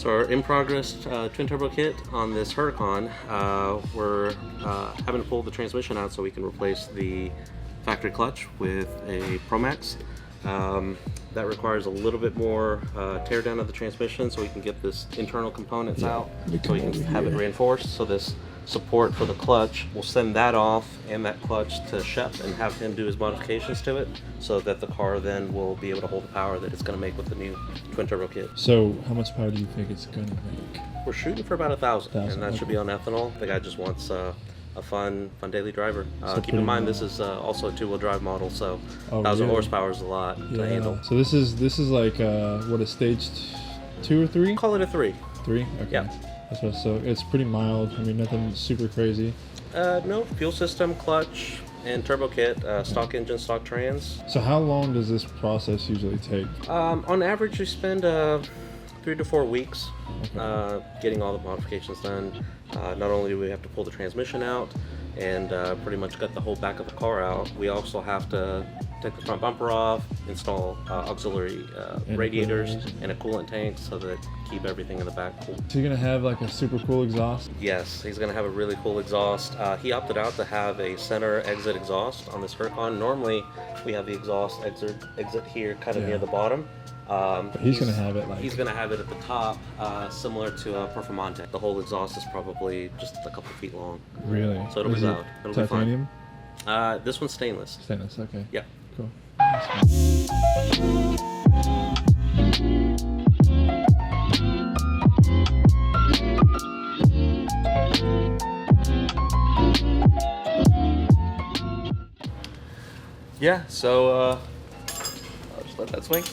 So our in-progress twin turbo kit on this Huracan, we're having to pull the transmission out so we can replace the factory clutch with a Promax. That requires a little bit more tear down of the transmission so we can get this internal components out so we can have it reinforced. So this support for the clutch, we'll send that off and that clutch to Shep and have him do his modifications to it so that the car then will be able to hold the power that it's going to make with the new twin turbo kit. So how much power do you think it's going to make? We're shooting for about 1,000 and that should be on ethanol. The guy just wants a fun daily driver. Keep in mind this is also a 2-wheel drive model, so 1,000 horsepower is a lot to handle. So this is like what, a stage 2 or 3? Call it a 3. 3? Okay. Yeah. So it's pretty mild. I mean, nothing super crazy. No, fuel system, clutch, and turbo kit, stock engine, stock trans. So how long does this process usually take? On average, we spend 3 to 4 weeks getting all the modifications done. Not only do we have to pull the transmission out and pretty much gut the whole back of the car out, we also have to take the front bumper off, install auxiliary radiators and a coolant tank so that keep everything in the back cool. So you're gonna have like a super cool exhaust? Yes, he's gonna have a really cool exhaust. He opted out to have a center exit exhaust on this Huracan. Normally we have the exhaust exit here kind of near the bottom. But he's gonna have it like... He's gonna have it at the top, similar to a Performante. The whole exhaust is probably just a couple feet long. Really? So it'll be loud. It'll titanium? be fine. This one's stainless. Stainless, okay. Yeah. Cool. Yeah, so I'll just let that swing.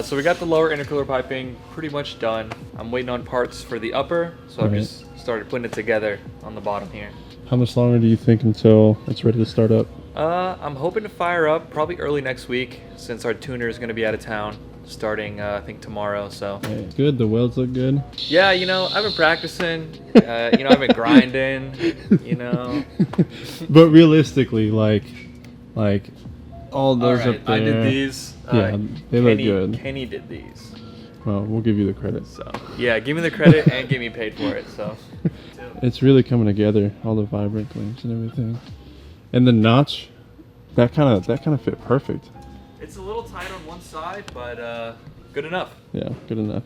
So we got the lower intercooler piping pretty much done. I'm waiting on parts for the upper, so I've just started putting it together on the bottom here. How much longer do you think until it's ready to start up? I'm hoping to fire up probably early next week since our tuner is going to be out of town starting I think tomorrow. So good, the welds look good. Yeah, you know, I've been practicing, you know, I've been grinding, you know. But realistically, like all those up there. I did these. Yeah, they look good. Kenny did these. Well, we'll give you the credit. So yeah, give me the credit and give me paid for it. So it's really coming together, all the vibrant links and everything. And the notch, that kind of fit perfect. It's a little tight on one side, but good enough. Yeah, good enough.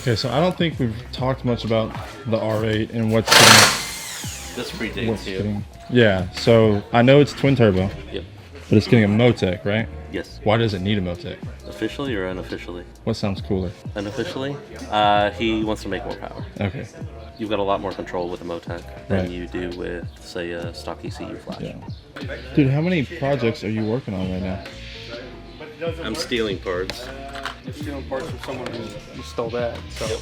Okay, so I don't think we've talked much about the R8 and what's getting. This predates you. Yeah, so I know it's twin turbo. Yep. But it's getting a Motec, right? Yes. Why does it need a Motec? Officially or unofficially? What sounds cooler? Unofficially, he wants to make more power. Okay. You've got a lot more control with a Motec than you do with, say, a stock ECU flash. Yeah. Dude, how many projects are you working on right now? I'm stealing parts. You're stealing parts from someone who stole that, so. Yep.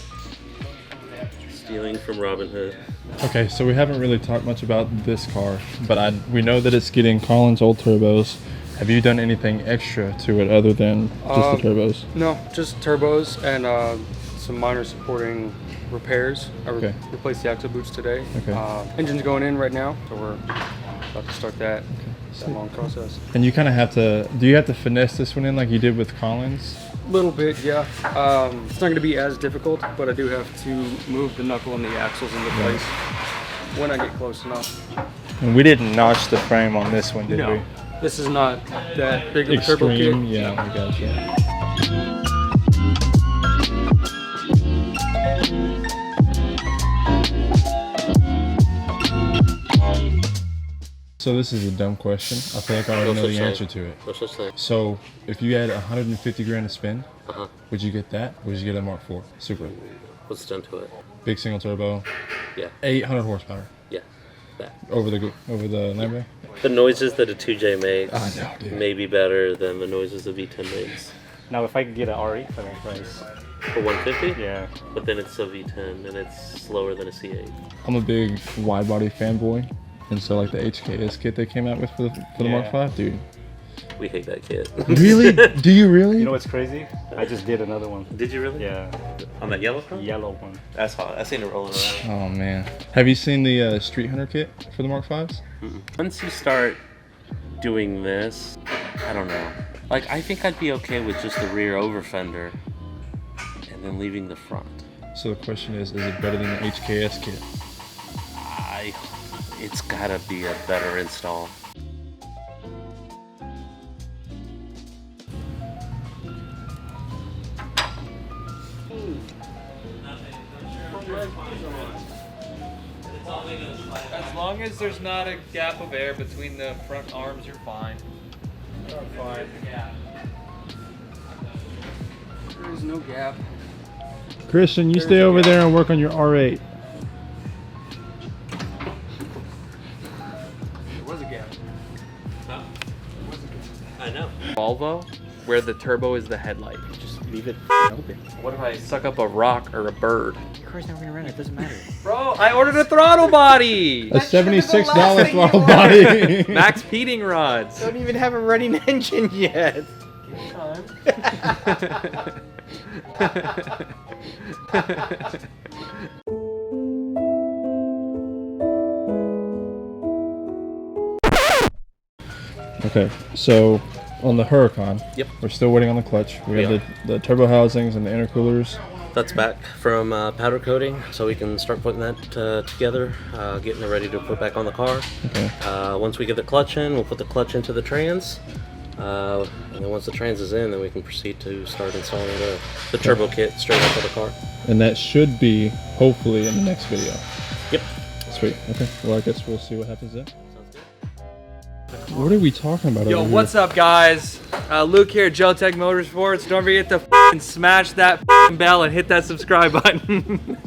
Stealing from Robin Hood. Okay, so we haven't really talked much about this car, but we know that it's getting Collins old turbos. Have you done anything extra to it other than just the turbos? No, just turbos and some minor supporting repairs. I replaced the axle boots today. Okay. Engine's going in right now, so we're about to start that. That long process. And you kind of have to, do you have to finesse this one in like you did with Collins? A little bit, yeah. It's not going to be as difficult, but I do have to move the knuckle and the axles into place when I get close enough. And we didn't notch the frame on this one, did we? This is not that big of a turbo kit. Yeah, I got you. So this is a dumb question. I feel like I already know the answer to it. No such thing. So if you had 150 grand to spend, would you get that? Or would you get a Mark IV Supra? What's done to it? Big single turbo. Yeah. 800 horsepower. Yeah. That. Over the Lambo? The noises that a 2J makes I know, dude. may be better than the noises a V10 makes. Now, if I could get an R8 for that price. For 150? Yeah. But then it's a V10 and it's slower than a C8. I'm a big wide body fanboy. And so like the HKS kit they came out with for the Mark V, dude. We hate that kit. Really? Do you really? You know what's crazy? I just did another one. Did you really? Yeah. On that yellow car? Yellow one. That's hot. I seen it rolling around. Oh man. Have you seen the Street Hunter kit for the Mark Vs? Once you start doing this, I don't know. Like, I think I'd be okay with just the rear over fender and then leaving the front. So the question is it better than the HKS kit? It's gotta be a better install. As long as there's not a gap of air between the front arms, you're fine. You're fine. There is no gap. Christian, you stay over there and work on your R8. There was a gap. I know. Volvo, where the turbo is the headlight. Just leave it open. What if I suck up a rock or a bird? Your car's not gonna run. It doesn't matter. Bro, I ordered a throttle body! A $76 throttle body. Max Peating rods. Don't even have a running engine yet. Okay, so on the Huracan, Yep. we're still waiting on the clutch. We have the turbo housings and the intercoolers. That's back from powder coating, so we can start putting that together, getting it ready to put back on the car. Okay. Once we get the clutch in, we'll put the clutch into the trans. And then once the trans is in, then we can proceed to start installing the turbo kit straight onto the car. And that should be hopefully in the next video. Yep. Sweet. Okay. Well, I guess we'll see what happens then. What are we talking about? Yo, over what's here? up, guys? Luke here at Geltech Motorsports. Don't forget to smash that bell and hit that subscribe button.